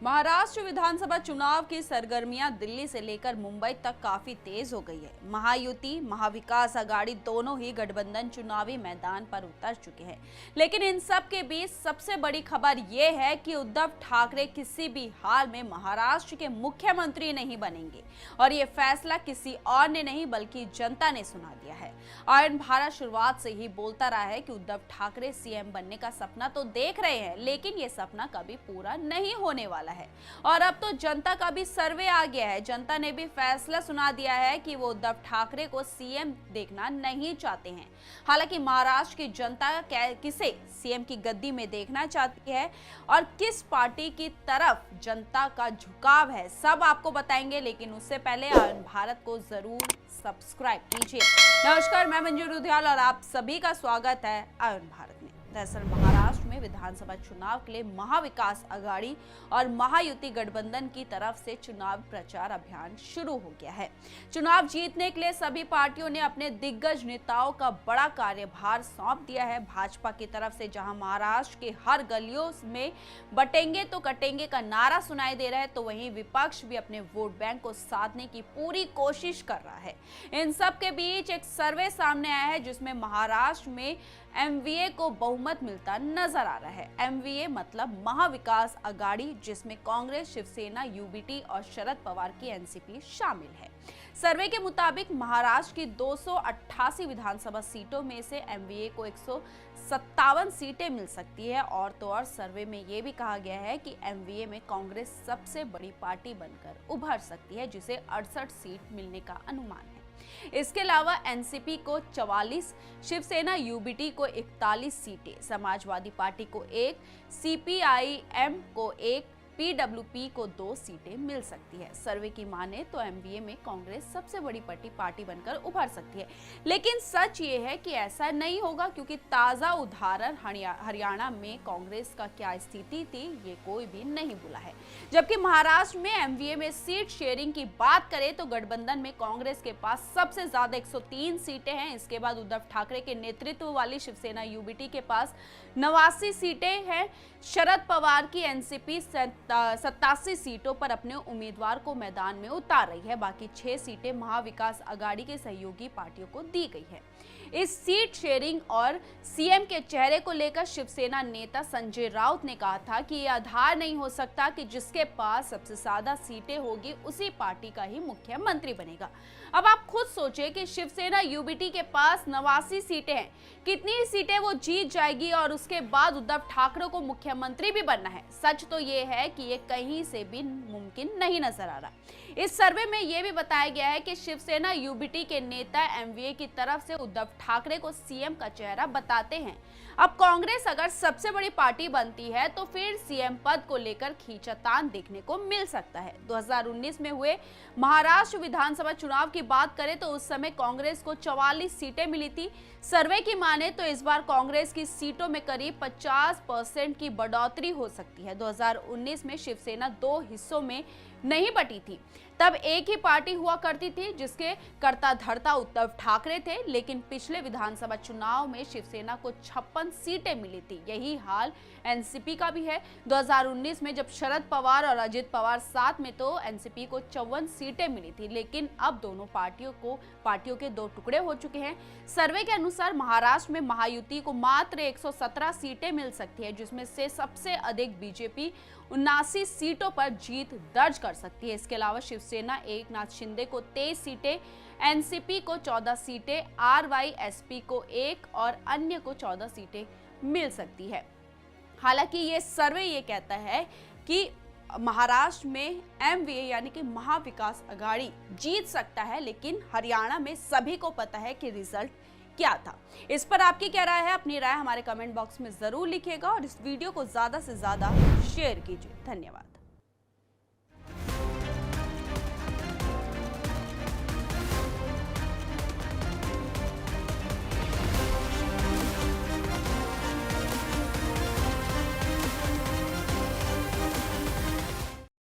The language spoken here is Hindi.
महाराष्ट्र विधानसभा चुनाव की सरगर्मियां दिल्ली से लेकर मुंबई तक काफी तेज हो गई है। महायुति, महाविकास आघाड़ी दोनों ही गठबंधन चुनावी मैदान पर उतर चुके हैं। लेकिन इन सब के बीच सबसे बड़ी खबर ये है कि उद्धव ठाकरे किसी भी हाल में महाराष्ट्र के मुख्यमंत्री नहीं बनेंगे और ये फैसला किसी और ने नहीं बल्कि जनता ने सुना दिया है। आयरन भारत शुरुआत से ही बोलता रहा है कि उद्धव ठाकरे सीएम बनने का सपना तो देख रहे हैं, लेकिन ये सपना कभी पूरा नहीं होने वाला है। और अब तो जनता का भी सर्वे आ गया है। जनता ने भी फैसला सुना दिया है कि वो उद्धव ठाकरे को सीएम देखना नहीं चाहते हैं। हालांकि महाराष्ट्र की जनता किसे सीएम की गद्दी में देखना चाहती है और किस पार्टी की तरफ जनता का झुकाव है, सब आपको बताएंगे। लेकिन उससे पहले आयरन भारत को जरूर सब्सक्राइब कीजिए। नमस्कार, मैं मंजू रुधियाल और आप सभी का स्वागत है आयरन भारत में। दरअसल महाराष्ट्र में विधानसभा चुनाव के लिए महाविकास आघाड़ी और महायुति गठबंधन की तरफ से चुनाव प्रचार अभियान शुरू हो गया है। चुनाव जीतने के लिए सभी पार्टियों ने अपने दिग्गज नेताओं का बड़ा कार्यभार सौंप दिया है। भाजपा की तरफ से जहां महाराष्ट्र के हर गलियों में बटेंगे तो कटेंगे का नारा सुनाई दे रहा है, तो वहीं विपक्ष भी अपने वोट बैंक को साधने की पूरी कोशिश कर रहा है। इन सब के बीच एक सर्वे सामने आया है जिसमें महाराष्ट्र में एमवीए को बहुमत मिलता नजर आ रहा है। एमवीए मतलब महाविकास आघाड़ी, जिसमें कांग्रेस, शिवसेना, यूबीटी और शरद पवार की एनसीपी शामिल है। सर्वे के मुताबिक महाराष्ट्र की 288 विधानसभा सीटों में से एमवीए को 157 सीटें मिल सकती है। और तो और सर्वे में यह भी कहा गया है कि एमवीए में कांग्रेस सबसे बड़ी पार्टी बनकर उभर सकती है, जिसे 68 सीट मिलने का अनुमान है। इसके अलावा एनसीपी को 44, शिवसेना यूबीटी को 41 सीटें, समाजवादी पार्टी को 1, सीपीआईएम को 1, पीडब्ल्यूपी को 2 सीटें मिल सकती है। सर्वे की माने तो एमवीए में कांग्रेस सबसे बड़ी पार्टी बनकर उभर सकती है। लेकिन सच ये है कि ऐसा नहीं होगा, क्योंकि ताजा उदाहरण हरियाणा में कांग्रेस का क्या स्थिति थी ये कोई भी नहीं भूला है। जबकि महाराष्ट्र में एमवीए में सीट शेयरिंग की बात करें तो गठबंधन में कांग्रेस के पास सबसे ज्यादा 103 सीटें हैं। इसके बाद उद्धव ठाकरे के नेतृत्व वाली शिवसेना यूबीटी के पास 89 सीटें हैं। शरद पवार की एनसीपी 87 सीटों पर अपने उम्मीदवार को मैदान में उतार रही है। बाकी 6 सीटें महाविकास आघाड़ी के सहयोगी पार्टियों को दी गई है। इस सीट शेयरिंग और सीएम के चेहरे को लेकर शिवसेना नेता संजय राउत ने कहा था कि यह आधार नहीं हो सकता कि जिसके पास सबसे ज्यादा सीटें होगी उसी पार्टी का ही मुख्यमंत्री बनेगा। अब आप खुद सोचें कि शिवसेना यूबीटी के पास 89 सीटें हैं, कितनी सीटें वो जीत जाएगी और उसके बाद उद्धव ठाकरे को मुख्यमंत्री भी बनना है। सच तो ये है कि ये कहीं से भी मुमकिन नहीं नजर आ रहा। इस सर्वे में यह भी बताया गया है कि शिवसेना यूबीटी के नेता एमवीए की तरफ से उद्धव ठाकरे को सीएम का चेहरा बताते हैं। अब कांग्रेस अगर सबसे बड़ी पार्टी बनती है तो फिर सीएम पद को लेकर खींचातान देखने को मिल सकता है। 2019 में हुए महाराष्ट्र विधानसभा चुनाव की बात करें तो उस समय कांग्रेस को 44 सीटें मिली थी। सर्वे की माने तो इस बार कांग्रेस की सीटों में करीब 50% की बढ़ोतरी हो सकती है। 2019 में शिवसेना 2 हिस्सों में नहीं बटी थी। तब एक ही पार्टी हुआ करती थी जिसके कर्ता धर्ता उद्धव ठाकरे थे। लेकिन पिछले विधानसभा चुनाव में शिवसेना को 56 सीटें मिली थी। यही हाल एनसीपी का भी है। 2019 में जब शरद पवार और अजित पवार साथ में तो एनसीपी को 54 सीटें मिली थी। लेकिन अब दोनों पार्टियों के 2 टुकड़े हो चुके हैं। सर्वे के अनुसार महाराष्ट्र में महायुति को मात्र 117 सीटें मिल सकती है, जिसमें से सबसे अधिक बीजेपी 79 सीटों पर जीत दर्ज कर सकती है। इसके अलावा शिवसेना एकनाथ शिंदे को 23 सीटें, एनसीपी को 14 सीटें, आरवाईएसपी को 1 और अन्य को 14 सीटें मिल सकती है। हालांकि ये सर्वे ये कहता है कि महाराष्ट्र में एमवीए यानी कि महाविकास आघाड़ी जीत सकता है, लेकिन हरियाणा में सभी को पता है कि रिजल्ट क्या था। इस पर आपकी क्या राय है? अपनी राय हमारे कमेंट बॉक्स में जरूर लिखिएगा और इस वीडियो को ज्यादा से ज्यादा शेयर कीजिए। धन्यवाद।